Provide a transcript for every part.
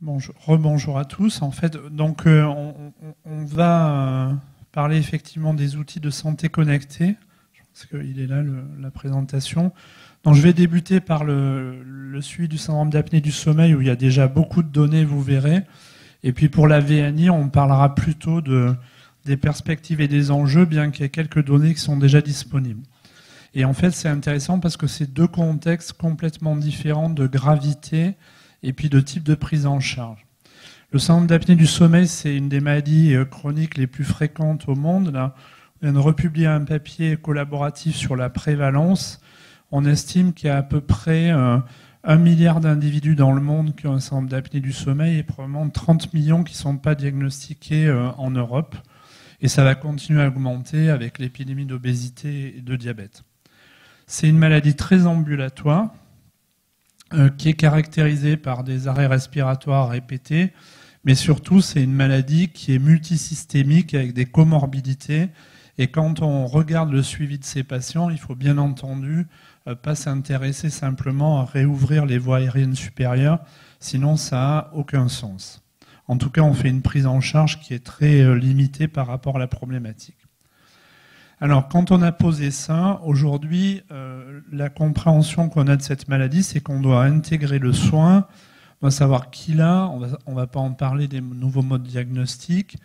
Rebonjour à tous. En fait, donc on va parler effectivement des outils de santé connectés. Je pense qu'il est là la présentation. Donc je vais débuter par le suivi du syndrome d'apnée du sommeil où il y a déjà beaucoup de données, vous verrez. Et puis pour la VNI, on parlera plutôt des perspectives et des enjeux, bien qu'il y ait quelques données qui sont déjà disponibles. Et en fait, c'est intéressant parce que c'est deux contextes complètement différents de gravité et puis de type de prise en charge. Le syndrome d'apnée du sommeil, c'est une des maladies chroniques les plus fréquentes au monde. Là, on vient de republier un papier collaboratif sur la prévalence. On estime qu'il y a à peu près 1 milliard d'individus dans le monde qui ont un syndrome d'apnée du sommeil et probablement 30 millions qui ne sont pas diagnostiqués en Europe. Et ça va continuer à augmenter avec l'épidémie d'obésité et de diabète. C'est une maladie très ambulatoire qui est caractérisée par des arrêts respiratoires répétés, mais surtout c'est une maladie qui est multisystémique avec des comorbidités. Et quand on regarde le suivi de ces patients, il faut bien entendu pas s'intéresser simplement à réouvrir les voies aériennes supérieures, sinon ça n'a aucun sens. En tout cas, on fait une prise en charge qui est très limitée par rapport à la problématique. Alors, quand on a posé ça, aujourd'hui, la compréhension qu'on a de cette maladie, c'est qu'on doit intégrer le soin, on doit savoir qui l'a, on va pas en parler des nouveaux modes diagnostiques,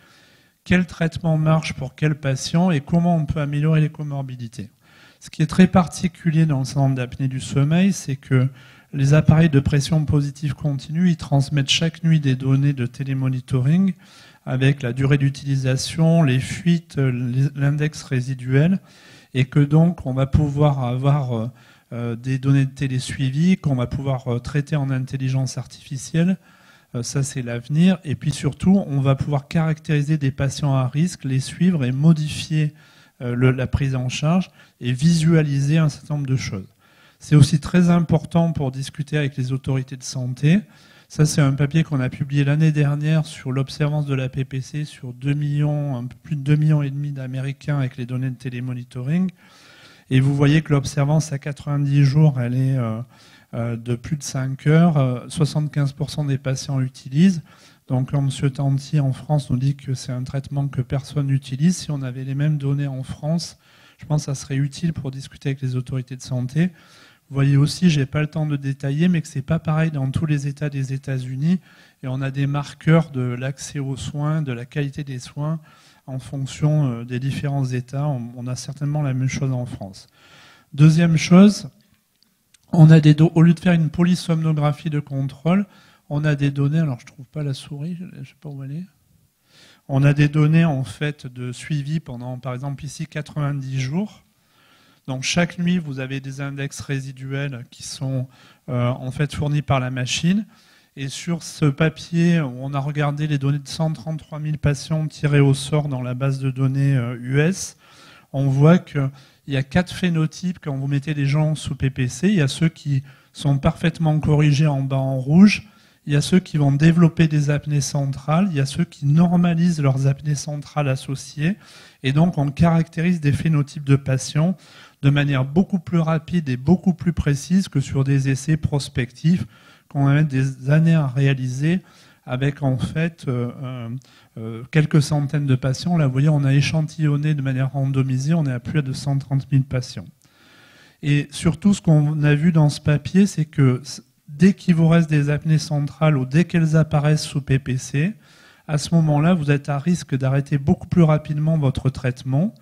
quel traitement marche pour quel patient et comment on peut améliorer les comorbidités. Ce qui est très particulier dans le syndrome d'apnée du sommeil, c'est que les appareils de pression positive continue, ils transmettent chaque nuit des données de télémonitoring avec la durée d'utilisation, les fuites, l'index résiduel, et que donc on va pouvoir avoir des données de télésuivi qu'on va pouvoir traiter en intelligence artificielle. Ça, c'est l'avenir. Et puis surtout, on va pouvoir caractériser des patients à risque, les suivre et modifier la prise en charge et visualiser un certain nombre de choses. C'est aussi très important pour discuter avec les autorités de santé. Ça, c'est un papier qu'on a publié l'année dernière sur l'observance de la PPC sur 2 millions, un peu plus de 2,5 millions d'Américains avec les données de télémonitoring. Et vous voyez que l'observance à 90 jours, elle est de plus de 5 heures. 75% des patients utilisent. Donc, quand M. Tanti en France nous dit que c'est un traitement que personne n'utilise, si on avait les mêmes données en France, je pense que ça serait utile pour discuter avec les autorités de santé. Vous voyez aussi, je n'ai pas le temps de détailler, mais que ce n'est pas pareil dans tous les États des États-Unis. Et on a des marqueurs de l'accès aux soins, de la qualité des soins en fonction des différents États. On a certainement la même chose en France. Deuxième chose, on a au lieu de faire une polysomnographie de contrôle, on a des données, alors je ne trouve pas la souris, je ne sais pas où elle est. On a des données en fait de suivi pendant, par exemple ici, 90 jours. Donc chaque nuit, vous avez des index résiduels qui sont en fait fournis par la machine. Et sur ce papier, on a regardé les données de 133 000 patients tirés au sort dans la base de données US. On voit qu'il y a 4 phénotypes quand vous mettez des gens sous PPC. Il y a ceux qui sont parfaitement corrigés en bas en rouge. Il y a ceux qui vont développer des apnées centrales, il y a ceux qui normalisent leurs apnées centrales associées, et donc on caractérise des phénotypes de patients de manière beaucoup plus rapide et beaucoup plus précise que sur des essais prospectifs qu'on va mettre des années à réaliser avec en fait quelques centaines de patients. Là, vous voyez, on a échantillonné de manière randomisée, on est à plus de 130 000 patients. Et surtout, ce qu'on a vu dans ce papier, c'est que dès qu'il vous reste des apnées centrales ou dès qu'elles apparaissent sous PPC, à ce moment-là, vous êtes à risque d'arrêter beaucoup plus rapidement votre traitement.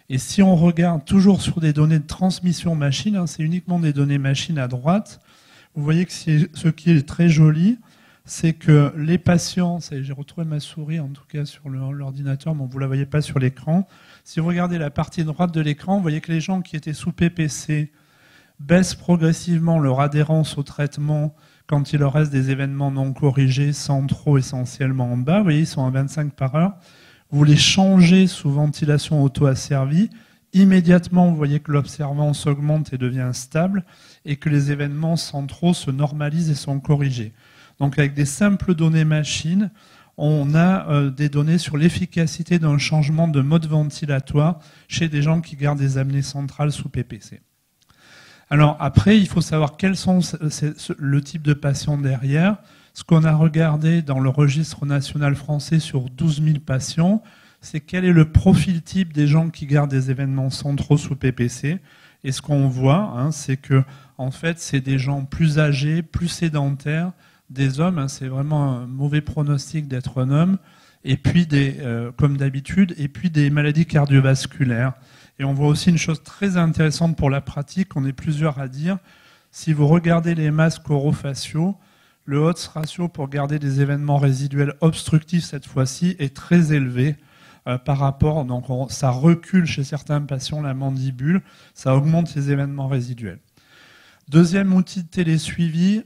Et si on regarde toujours sur des données de transmission machine, c'est uniquement des données machine à droite, vous voyez que ce qui est très joli, c'est que les patients, j'ai retrouvé ma souris en tout cas sur l'ordinateur, mais vous ne la voyez pas sur l'écran. Si vous regardez la partie droite de l'écran, vous voyez que les gens qui étaient sous PPC baissent progressivement leur adhérence au traitement quand il leur reste des événements non corrigés, centraux essentiellement en bas. Vous voyez, ils sont à 25 par heure. Vous les changez sous ventilation auto-asservie. Immédiatement, vous voyez que l'observance augmente et devient stable et que les événements centraux se normalisent et sont corrigés. Donc avec des simples données machines, on a des données sur l'efficacité d'un changement de mode ventilatoire chez des gens qui gardent des apnées centrales sous PPC. Alors après, il faut savoir quels sont le type de patients derrière. Ce qu'on a regardé dans le registre national français sur 12 000 patients, c'est quel est le profil type des gens qui gardent des événements centraux sous PPC. Et ce qu'on voit, hein, c'est que en fait, c'est des gens plus âgés, plus sédentaires, des hommes. Hein, c'est vraiment un mauvais pronostic d'être un homme. Et puis, comme d'habitude, et puis des maladies cardiovasculaires. Et on voit aussi une chose très intéressante pour la pratique, on est plusieurs à dire, si vous regardez les masques orofaciaux, le odds ratio pour garder des événements résiduels obstructifs cette fois-ci est très élevé par rapport, donc ça recule chez certains patients la mandibule, ça augmente les événements résiduels. Deuxième outil de télésuivi,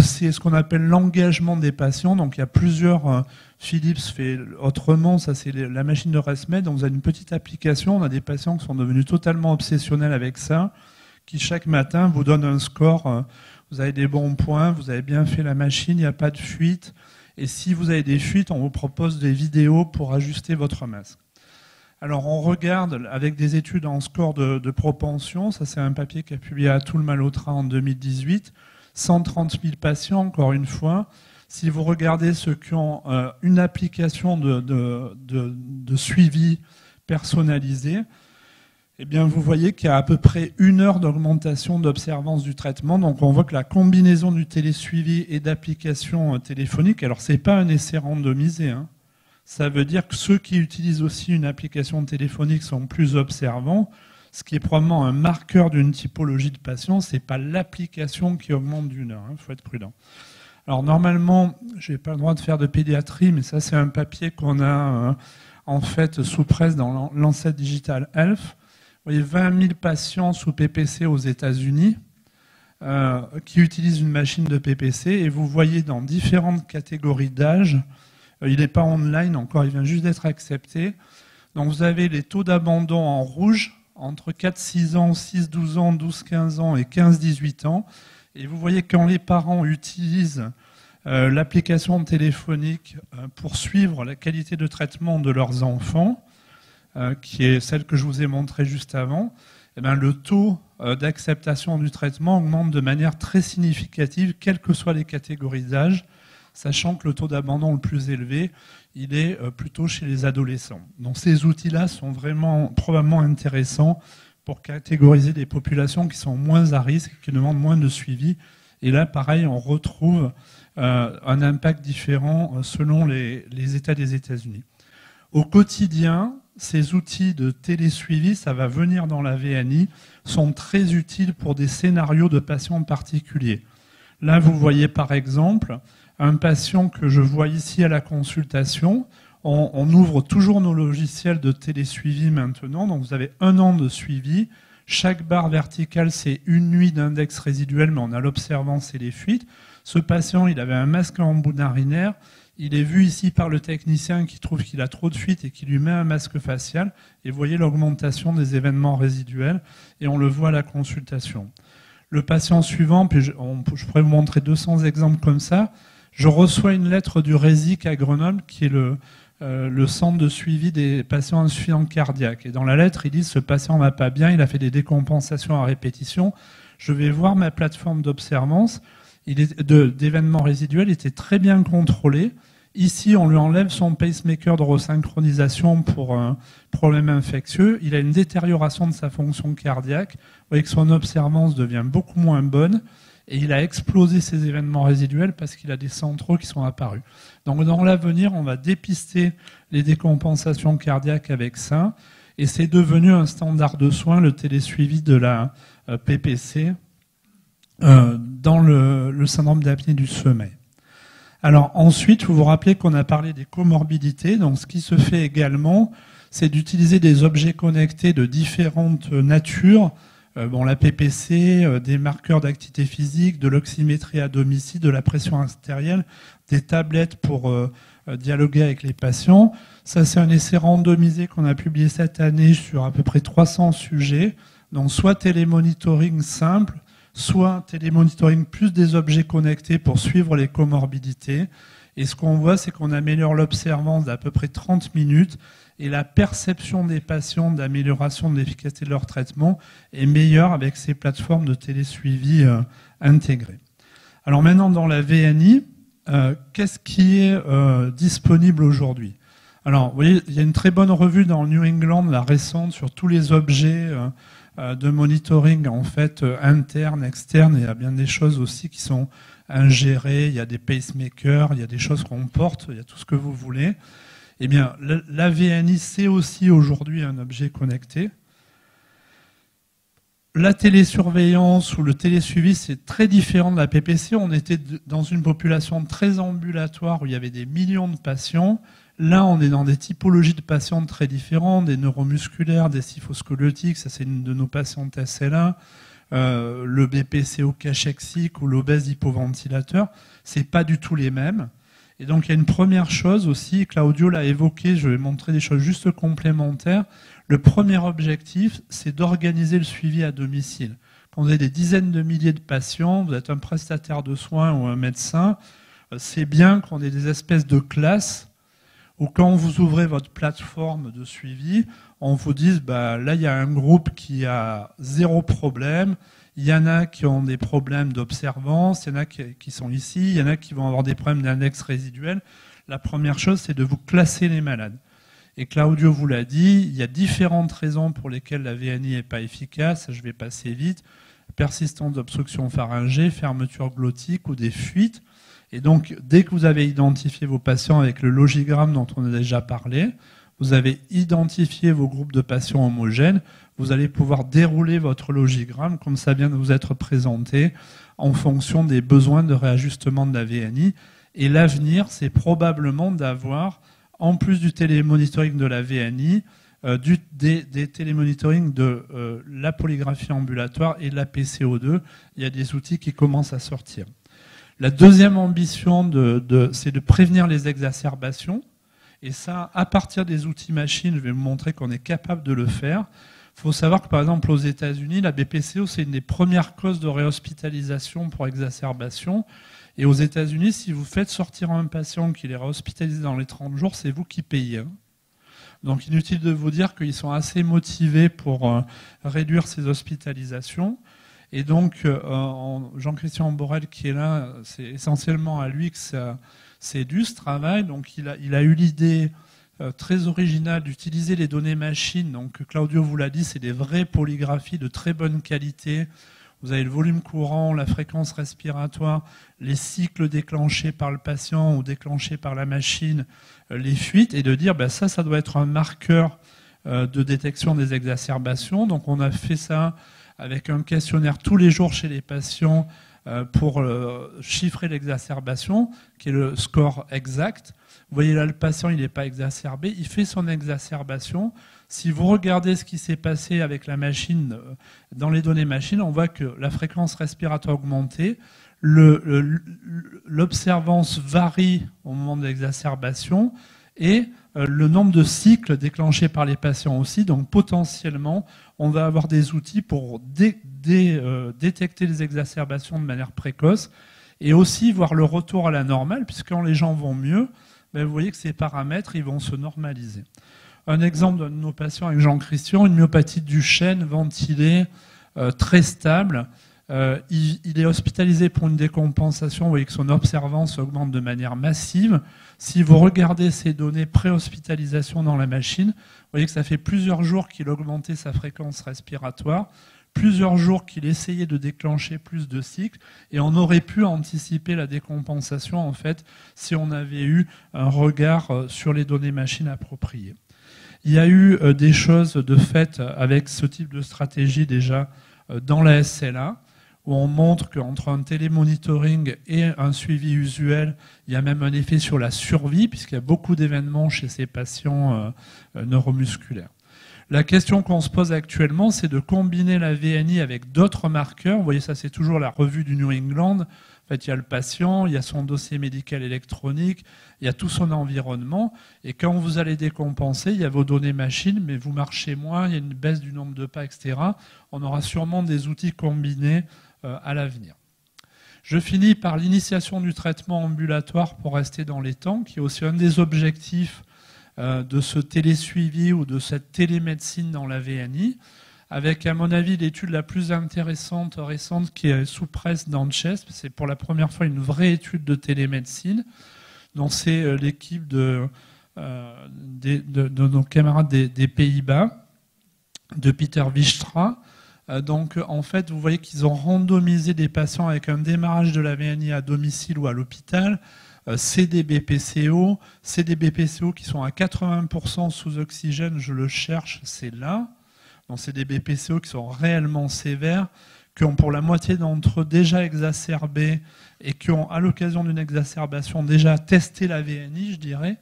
c'est ce qu'on appelle l'engagement des patients. Donc il y a plusieurs, Philips fait autrement, ça c'est la machine de ResMed. Donc vous avez une petite application, on a des patients qui sont devenus totalement obsessionnels avec ça, qui chaque matin vous donne un score, vous avez des bons points, vous avez bien fait la machine, il n'y a pas de fuite. Et si vous avez des fuites, on vous propose des vidéos pour ajuster votre masque. Alors on regarde avec des études en score de propension, ça c'est un papier qui a publié à Tout le Malhotra en 2018, 130 000 patients encore une fois. Si vous regardez ceux qui ont une application de suivi personnalisé, eh bien vous voyez qu'il y a à peu près 1 heure d'augmentation d'observance du traitement. Donc on voit que la combinaison du télésuivi et d'applications téléphoniques, alors c'est pas un essai randomisé, hein. Ça veut dire que ceux qui utilisent aussi une application téléphonique sont plus observants, ce qui est probablement un marqueur d'une typologie de patient. Ce n'est pas l'application qui augmente d'1 heure, il faut être prudent. Alors normalement, je n'ai pas le droit de faire de pédiatrie, mais ça c'est un papier qu'on a en fait sous presse dans Lancet Digital Health. Vous voyez 20 000 patients sous PPC aux États-Unis qui utilisent une machine de PPC, et vous voyez dans différentes catégories d'âge. Il n'est pas online encore, il vient juste d'être accepté. Donc vous avez les taux d'abandon en rouge, entre 4-6 ans, 6-12 ans, 12-15 ans et 15-18 ans. Et vous voyez quand les parents utilisent l'application téléphonique pour suivre la qualité de traitement de leurs enfants, qui est celle que je vous ai montrée juste avant, eh bien, le taux d'acceptation du traitement augmente de manière très significative, quelles que soient les catégories d'âge, sachant que le taux d'abandon le plus élevé, il est plutôt chez les adolescents. Donc ces outils-là sont vraiment probablement intéressants pour catégoriser des populations qui sont moins à risque, qui demandent moins de suivi. Et là, pareil, on retrouve un impact différent selon les États des États-Unis. Au quotidien, ces outils de télésuivi, ça va venir dans la VNI, sont très utiles pour des scénarios de patients particuliers. Là, vous voyez par exemple un patient que je vois ici à la consultation. On ouvre toujours nos logiciels de télésuivi maintenant. Donc vous avez 1 an de suivi. Chaque barre verticale, c'est 1 nuit d'index résiduel, mais on a l'observance et les fuites. Ce patient, il avait un masque en embout narinaire. Il est vu ici par le technicien qui trouve qu'il a trop de fuites et qui lui met un masque facial. Et vous voyez l'augmentation des événements résiduels. Et on le voit à la consultation. Le patient suivant, puis je pourrais vous montrer 200 exemples comme ça. Je reçois une lettre du RESIC à Grenoble, qui est le centre de suivi des patients insuffisants cardiaques. Et dans la lettre, ils disent « ce patient ne va pas bien, il a fait des décompensations à répétition. Je vais voir ma plateforme d'observance. D'événements résiduels, il était très bien contrôlé. Ici, on lui enlève son pacemaker de resynchronisation pour un problème infectieux. Il a une détérioration de sa fonction cardiaque. Vous voyez que son observance devient beaucoup moins bonne. Et il a explosé ses événements résiduels parce qu'il a des centraux qui sont apparus. Donc dans l'avenir, on va dépister les décompensations cardiaques avec ça. Et c'est devenu un standard de soins, le télésuivi de la PPC dans le syndrome d'apnée du sommeil. Alors ensuite, vous vous rappelez qu'on a parlé des comorbidités. Donc ce qui se fait également, c'est d'utiliser des objets connectés de différentes natures. La PPC, des marqueurs d'activité physique, de l'oxymétrie à domicile, de la pression artérielle, des tablettes pour dialoguer avec les patients. Ça, c'est un essai randomisé qu'on a publié cette année sur à peu près 300 sujets. Donc, soit télémonitoring simple, soit télémonitoring plus des objets connectés pour suivre les comorbidités. Et ce qu'on voit, c'est qu'on améliore l'observance d'à peu près 30 minutes et la perception des patients d'amélioration de l'efficacité de leur traitement est meilleure avec ces plateformes de télésuivi intégrées. Alors maintenant, dans la VNI, qu'est-ce qui est disponible aujourd'hui? Alors, vous voyez, il y a une très bonne revue dans New England, la récente, sur tous les objets de monitoring en fait internes, externes. Il y a bien des choses aussi qui sont ingérées. Il y a des pacemakers, il y a des choses qu'on porte, il y a tout ce que vous voulez. Eh bien, la VNI, c'est aussi aujourd'hui un objet connecté. La télésurveillance ou le télésuivi, c'est très différent de la PPC. On était dans une population très ambulatoire où il y avait des millions de patients. Là, on est dans des typologies de patients très différentes, des neuromusculaires, des syphoscoliotiques, ça c'est une de nos patientes SLA, le BPCO cachexique ou l'obèse hypoventilateur, c'est pas du tout les mêmes. Et donc il y a une première chose aussi, Claudio l'a évoqué, je vais montrer des choses juste complémentaires. Le premier objectif, c'est d'organiser le suivi à domicile. Quand vous avez des dizaines de milliers de patients, vous êtes un prestataire de soins ou un médecin, c'est bien qu'on ait des espèces de classes où quand vous ouvrez votre plateforme de suivi, on vous dise, là il y a un groupe qui a zéro problème, il y en a qui ont des problèmes d'observance, il y en a qui sont ici, il y en a qui vont avoir des problèmes d'index résiduel. La première chose, c'est de vous classer les malades. Et Claudio vous l'a dit, il y a différentes raisons pour lesquelles la VNI n'est pas efficace, je vais passer vite. Persistance d'obstruction pharyngée, fermeture glottique ou des fuites. Et donc, dès que vous avez identifié vos patients avec le logigramme dont on a déjà parlé, vous avez identifié vos groupes de patients homogènes, vous allez pouvoir dérouler votre logigramme comme ça vient de vous être présenté en fonction des besoins de réajustement de la VNI. Et l'avenir, c'est probablement d'avoir, en plus du télémonitoring de la VNI, des télémonitorings de la polygraphie ambulatoire et de la PCO2. Il y a des outils qui commencent à sortir. La deuxième ambition, c'est de prévenir les exacerbations. Et ça, à partir des outils machines, je vais vous montrer qu'on est capable de le faire. Il faut savoir que, par exemple, aux États-Unis, la BPCO, c'est une des premières causes de réhospitalisation pour exacerbation. Et aux États-Unis, si vous faites sortir un patient qui est réhospitalisé dans les 30 jours, c'est vous qui payez. Donc, inutile de vous dire qu'ils sont assez motivés pour réduire ces hospitalisations. Et donc, Jean-Christian Borel, qui est là, c'est essentiellement à lui que c'est dû ce travail. Donc, il a eu l'idée très originale d'utiliser les données machines. Donc, Claudio vous l'a dit, c'est des vraies polygraphies de très bonne qualité. Vous avez le volume courant, la fréquence respiratoire, les cycles déclenchés par le patient ou déclenchés par la machine, les fuites, et de dire ça doit être un marqueur de détection des exacerbations. Donc, on a fait ça avec un questionnaire tous les jours chez les patients pour chiffrer l'exacerbation, qui est le score exact. Vous voyez là, le patient, il n'est pas exacerbé, il fait son exacerbation. Si vous regardez ce qui s'est passé avec la machine, dans les données machines, on voit que la fréquence respiratoire augmentée, l'observance varie au moment de l'exacerbation et le nombre de cycles déclenchés par les patients aussi. Donc potentiellement, on va avoir des outils pour détecter les exacerbations de manière précoce et aussi voir le retour à la normale, puisque quand les gens vont mieux, vous voyez que ces paramètres ils vont se normaliser. Un exemple de nos patients avec Jean-Christian, une myopathie du chêne ventilée, très stable. Il est hospitalisé pour une décompensation. Vous voyez que son observance augmente de manière massive. Si vous regardez ces données pré-hospitalisation dans la machine, vous voyez que ça fait plusieurs jours qu'il augmentait sa fréquence respiratoire, plusieurs jours qu'il essayait de déclencher plus de cycles, et on aurait pu anticiper la décompensation en fait si on avait eu un regard sur les données machines appropriées. Il y a eu des choses de fait avec ce type de stratégie déjà dans la SLA, où on montre qu'entre un télémonitoring et un suivi usuel, il y a même un effet sur la survie, puisqu'il y a beaucoup d'événements chez ces patients neuromusculaires. La question qu'on se pose actuellement, c'est de combiner la VNI avec d'autres marqueurs. Vous voyez, ça c'est toujours la revue du New England. En fait, il y a le patient, il y a son dossier médical électronique, il y a tout son environnement. Et quand vous allez décompenser, il y a vos données machines, mais vous marchez moins, il y a une baisse du nombre de pas, etc. On aura sûrement des outils combinés à l'avenir. Je finis par l'initiation du traitement ambulatoire pour rester dans les temps, qui est aussi un des objectifs de ce télésuivi ou de cette télémédecine dans la VNI. avec, à mon avis, l'étude la plus intéressante récente qui est sous presse dans Chest. C'est pour la première fois une vraie étude de télémédecine. Donc c'est l'équipe de nos camarades des Pays-Bas, de Peter Wijstra. Donc en fait, vous voyez qu'ils ont randomisé des patients avec un démarrage de la VNI à domicile ou à l'hôpital, CDB-PCO qui sont à 80% sous oxygène, je le cherche, c'est là. Donc CDB-PCO qui sont réellement sévères, qui ont pour la moitié d'entre eux déjà exacerbé et qui ont, à l'occasion d'une exacerbation, déjà testé la VNI, je dirais.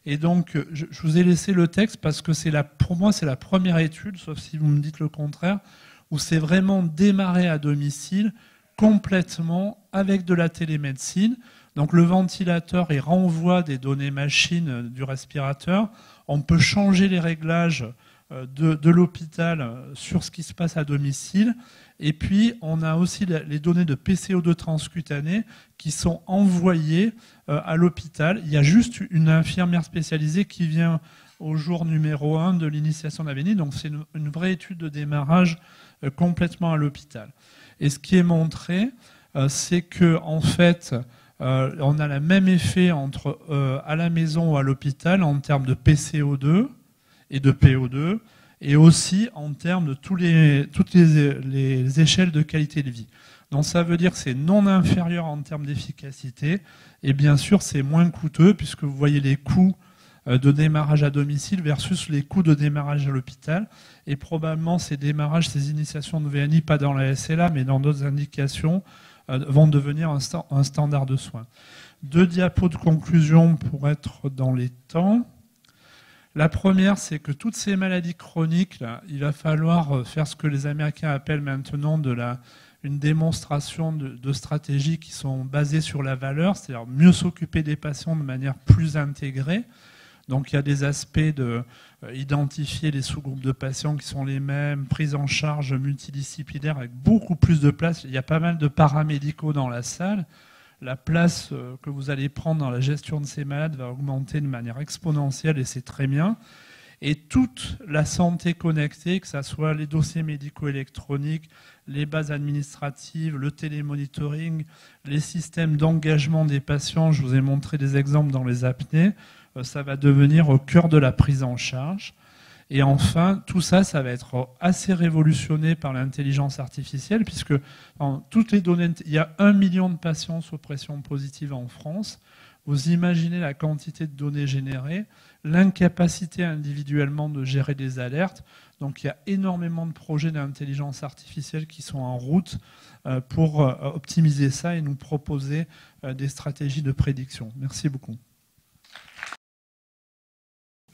Et donc, je vous ai laissé le texte parce que pour moi, c'est la première étude, sauf si vous me dites le contraire, où c'est vraiment démarré à domicile, complètement avec de la télémédecine. Donc le ventilateur, il renvoie des données machines du respirateur. On peut changer les réglages de l'hôpital sur ce qui se passe à domicile. Et puis, on a aussi les données de PCO2 transcutané qui sont envoyées à l'hôpital. Il y a juste une infirmière spécialisée qui vient au jour numéro 1 de l'initiation de la VNI. Donc c'est une vraie étude de démarrage complètement à l'hôpital. Et ce qui est montré, c'est que en fait, on a le même effet entre à la maison ou à l'hôpital en termes de PCO2 et de PO2, et aussi en termes de toutes les échelles de qualité de vie. Donc ça veut dire que c'est non inférieur en termes d'efficacité, et bien sûr c'est moins coûteux, puisque vous voyez les coûts de démarrage à domicile versus les coûts de démarrage à l'hôpital. Et probablement ces démarrages, ces initiations de VNI, pas dans la SLA, mais dans d'autres indications, vont devenir un standard de soins. 2 diapos de conclusion pour être dans les temps. La première, c'est que toutes ces maladies chroniques, là, il va falloir faire ce que les Américains appellent maintenant une démonstration de stratégies qui sont basées sur la valeur, c'est-à-dire mieux s'occuper des patients de manière plus intégrée. Donc il y a des aspects d'identifier les sous-groupes de patients qui sont les mêmes, prise en charge multidisciplinaire avec beaucoup plus de place. Il y a pas mal de paramédicaux dans la salle. La place que vous allez prendre dans la gestion de ces malades va augmenter de manière exponentielle et c'est très bien. Et toute la santé connectée, que ce soit les dossiers médicaux électroniques, les bases administratives, le télémonitoring, les systèmes d'engagement des patients, je vous ai montré des exemples dans les apnées, ça va devenir au cœur de la prise en charge. Et enfin, tout ça, ça va être assez révolutionné par l'intelligence artificielle, puisque dans toutes les données, il y a 1 million de patients sous pression positive en France. Vous imaginez la quantité de données générées, l'incapacité individuellement de gérer des alertes. Donc il y a énormément de projets d'intelligence artificielle qui sont en route pour optimiser ça et nous proposer des stratégies de prédiction. Merci beaucoup.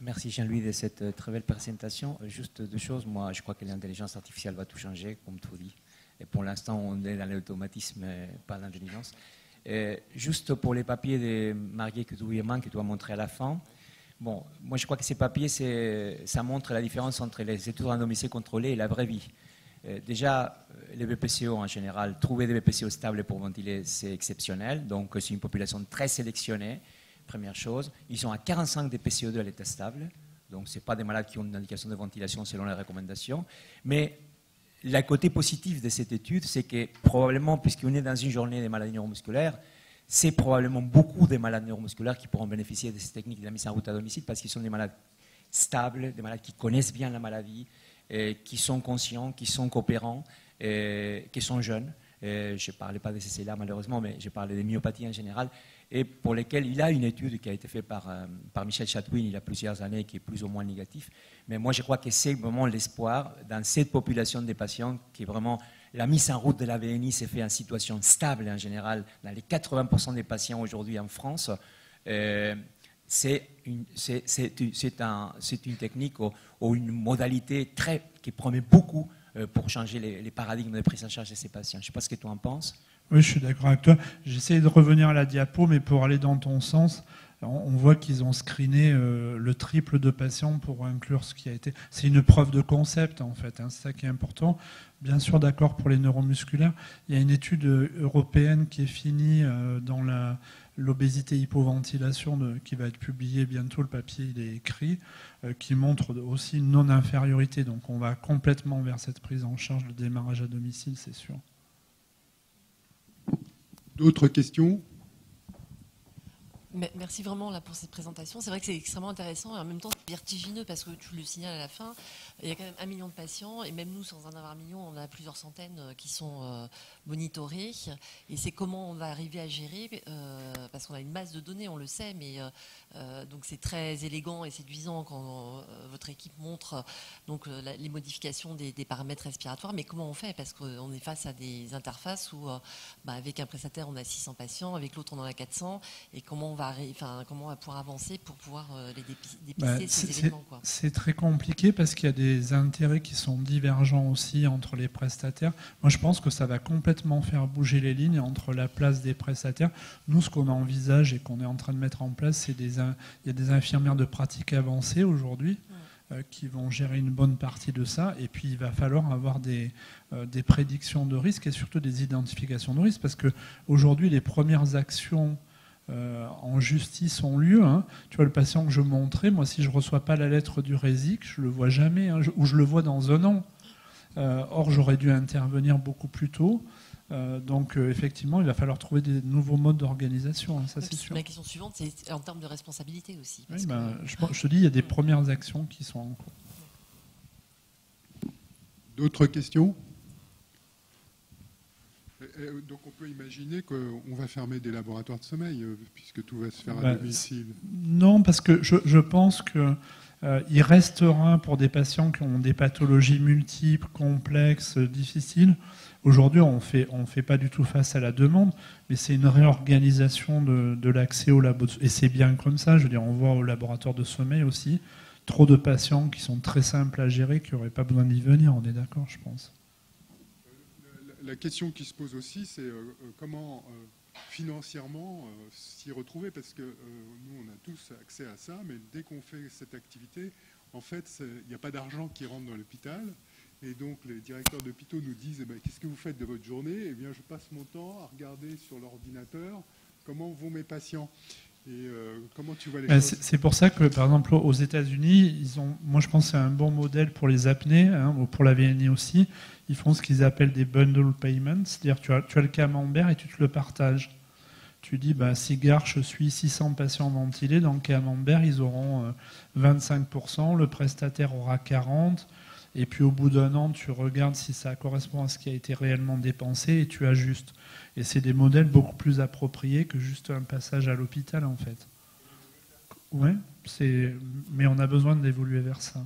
Merci Jean-Louis de cette très belle présentation. Juste 2 choses. Moi, je crois que l'intelligence artificielle va tout changer, comme tu dis. Et pour l'instant, on est dans l'automatisme, pas l'intelligence. Juste pour les papiers de Marguerite Coutuierman que tu as montré à la fin. Bon, moi, je crois que ces papiers, ça montre la différence entre les études randomisées contrôlées et la vraie vie. Déjà, les BPCO en général, trouver des BPCO stables pour ventiler, c'est exceptionnel. Donc, c'est une population très sélectionnée. Première chose, ils sont à 45 des PCO2 à l'état stable, donc ce n'est pas des malades qui ont une indication de ventilation selon les recommandations. Mais le côté positif de cette étude, c'est que probablement, puisqu'on est dans une journée des maladies neuromusculaires, c'est probablement beaucoup de malades neuromusculaires qui pourront bénéficier de ces techniques de la mise en route à domicile parce qu'ils sont des malades stables, des malades qui connaissent bien la maladie, qui sont conscients, qui sont coopérants, qui sont jeunes. Je ne parlais pas de CCLA malheureusement, mais je parlais des myopathies en général, et pour lesquels il a une étude qui a été faite par Michel Chatwin il y a plusieurs années, qui est plus ou moins négative. Mais moi, je crois que c'est vraiment l'espoir dans cette population de patients qui est vraiment la mise en route de la VNI s'est faite en situation stable en général. Dans les 80% des patients aujourd'hui en France, c'est une technique ou une modalité qui promet beaucoup pour changer les paradigmes de prise en charge de ces patients. Je ne sais pas ce que tu en penses. Oui, je suis d'accord avec toi. J'essaie de revenir à la diapo, mais pour aller dans ton sens, On voit qu'ils ont screené le triple de patients pour inclure ce qui a été... C'est une preuve de concept, en fait, hein, c'est ça qui est important. Bien sûr, d'accord pour les neuromusculaires. Il y a une étude européenne qui est finie dans l'obésité hypoventilation qui va être publiée bientôt, le papier il est écrit, qui montre aussi une non-infériorité. Donc on va complètement vers cette prise en charge de démarrage à domicile, c'est sûr. D'autres questions ? Merci vraiment là, pour cette présentation. C'est vrai que c'est extrêmement intéressant et en même temps vertigineux parce que tu le signales à la fin. Il y a quand même 1 million de patients et même nous, sans en avoir 1 million, on a plusieurs centaines qui sont monitorés. Et c'est comment on va arriver à gérer parce qu'on a une masse de données, on le sait, mais donc c'est très élégant et séduisant quand votre équipe montre donc les modifications des paramètres respiratoires. Mais comment on fait? Parce qu'on est face à des interfaces où avec un prestataire on a 600 patients, avec l'autre on en a 400 et comment on va pouvoir avancer pour pouvoir les dépister ces éléments, quoi. C'est très compliqué parce qu'il y a des intérêts qui sont divergents aussi entre les prestataires. Moi, je pense que ça va complètement faire bouger les lignes entre la place des prestataires. Nous, ce qu'on envisage et qu'on est en train de mettre en place, il y a des infirmières de pratique avancée aujourd'hui qui vont gérer une bonne partie de ça. Et puis, il va falloir avoir des prédictions de risque et surtout des identifications de risque parce qu'aujourd'hui, les premières actions en justice ont lieu. Hein. Tu vois, le patient que je montrais, moi, si je ne reçois pas la lettre du RESIC, je ne le vois jamais, hein, ou je le vois dans 1 an. Or, j'aurais dû intervenir beaucoup plus tôt. Donc, effectivement, il va falloir trouver des nouveaux modes d'organisation, hein, ça c'est sûr. La question suivante, c'est en termes de responsabilité aussi. Oui, je te dis, il y a des premières actions qui sont en cours. D'autres questions ? Donc on peut imaginer qu'on va fermer des laboratoires de sommeil puisque tout va se faire à domicile. Non, parce que je pense qu'il restera pour des patients qui ont des pathologies multiples, complexes, difficiles. Aujourd'hui, on fait pas du tout face à la demande, mais c'est une réorganisation de l'accès au labo. Et c'est bien comme ça, je veux dire, on voit au laboratoire de sommeil aussi trop de patients qui sont très simples à gérer, qui n'auraient pas besoin d'y venir, on est d'accord, je pense. La question qui se pose aussi, c'est comment financièrement s'y retrouver, parce que nous, on a tous accès à ça, mais dès qu'on fait cette activité, en fait, il n'y a pas d'argent qui rentre dans l'hôpital. Et donc, les directeurs d'hôpitaux nous disent qu'est-ce que vous faites de votre journée? Eh bien, je passe mon temps à regarder sur l'ordinateur comment vont mes patients. Et comment tu vois les choses? C'est pour ça que, par exemple, aux États-Unis, moi je pense que c'est un bon modèle pour les apnées, hein, ou pour la VNI aussi. Ils font ce qu'ils appellent des bundle payments, c'est-à-dire tu as le camembert et tu te le partages. Tu dis, si Gare, je suis 600 patients ventilés, dans le camembert, ils auront 25%, le prestataire aura 40%, et puis au bout d'1 an, tu regardes si ça correspond à ce qui a été réellement dépensé et tu ajustes. Et c'est des modèles beaucoup plus appropriés que juste un passage à l'hôpital, en fait. Ouais, mais on a besoin d'évoluer vers ça.